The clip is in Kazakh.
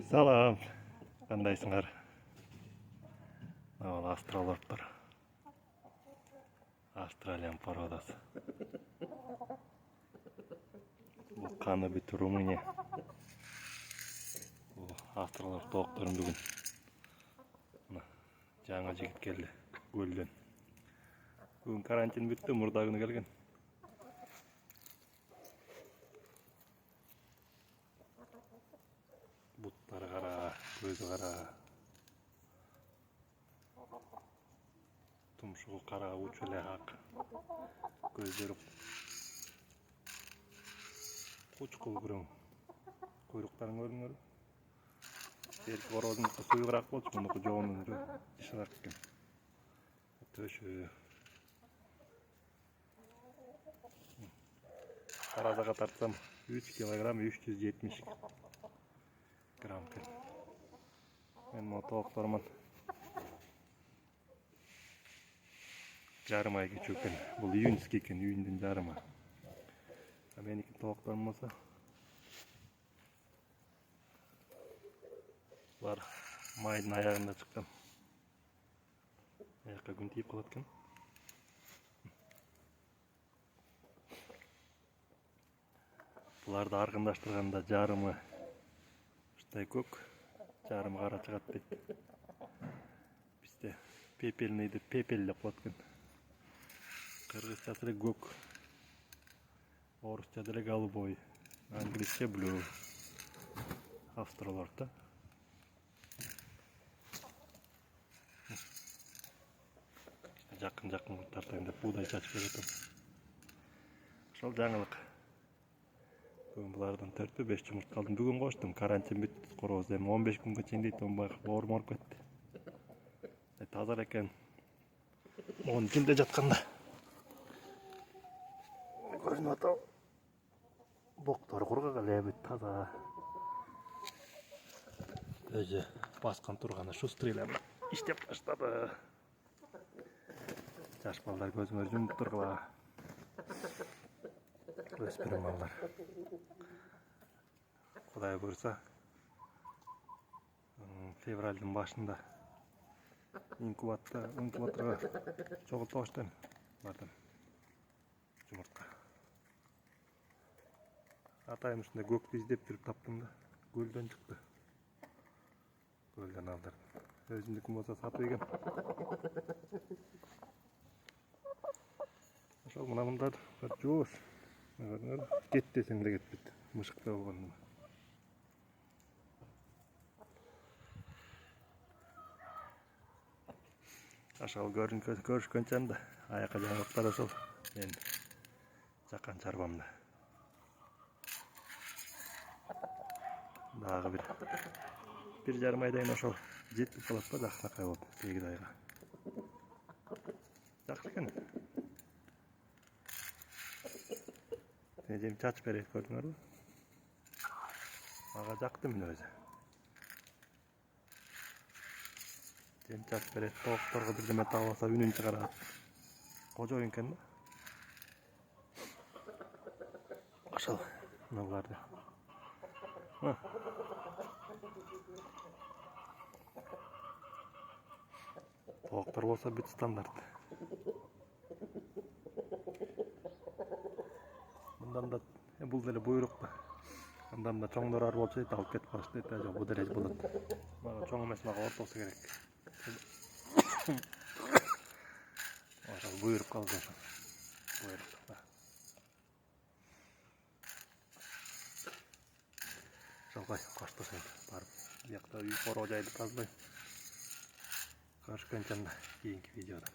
Salam, qandaysыңар? Ал астролордтор. Австралиян породасы. Бұл қаны бүт Румыния. Бұл астролорд тоқтырын бүгін. Жаңа жігіт келді, көлден. Бүгін карантин бүтті, мұрда күні келген. Бұттары қара, көзі қара. Тұмшығы қара, ұчылы ақ. Көздері қучқыл күрең. Құйрықтарын көріңдер. Еркі борозын сұйығырақ болды, мұнықы жоғының ішірақ екен. Төші. Таразаға тартсам 3 килограмм 370 грамм кен. Мен мотоқтармын. Жарым ай кечу кен. Бұл июньский кен, июньден жарым ай. Менікі тоқтарым болса. Бұлар майдың аяғында шыққан. Аяққа күн тиіп қалады кен. Бұларды арғындаштырғанда жарымы ұштай көк, жарымы қара шығат бет. Бізде пепельныйды пепель деп қойған. Қырғызша тілі көк, орысша тілі голубой, английсче blue. Австралорда. Жақын тартайын деп будай шашып беретін. Шол жаңылық. Бүгін бұлардан 4-5 жұмырт қалдым. Бүгін қоштым, карантин бітті, қороз дем 15 күнге чейін дейді, бауырым ауырып кетті. Тазар екен. Оның ішінде жатқанда. Көрініп атау. Боқтары құрғаға ләбіт таза. Өзі басқан тұрғаны шустрилер іштеп баштады. Жаш балдар көзіңер жұмып тұрғыла. Өспірім балдар. Құдай көрса, февральдың башында инкубаторға жоғылты оштан бардым жұмыртқа. Атайым үстінде көкті іздеп жүріп таптым да, көлден шықты. Көлден алдырдым. Өзімдікім болса сатып егем. Ашал мұнамындар бір жоғыз. Кет десең де кетпейді. Мұшықта болғанды. Ашал көрішкен чанды. Аяққа жаңалықтар ашал. Мен жаққан шарбамды. Дағы бір жарым айдайын ашал. Жетіп қалап па жақса қай болды. 8 айға. Жақсы екен. Жем чач берет көрдіңдер бе? Аға жақты мен өзі. Жем чач берет, тоқтарға бірдеме тауаса үнін шығарады. Қожа ойын кен ба? Ашал, мыналарды. Тоқтар болса бүт стандарт. Бұндан да бұл дәлі бұйрық ба. Бұндан да чоңдар ар болып жайды, алып кетіп қалышты дейді. Бұл дәрежі болады. Маға чоң емес, маға ортосы керек. Бұйрық қалды. Бұйрық. Жалғай, қаштасың. Барып, яқта үй қорау жайды таздай. Көрішкен жанда кейінгі видеода.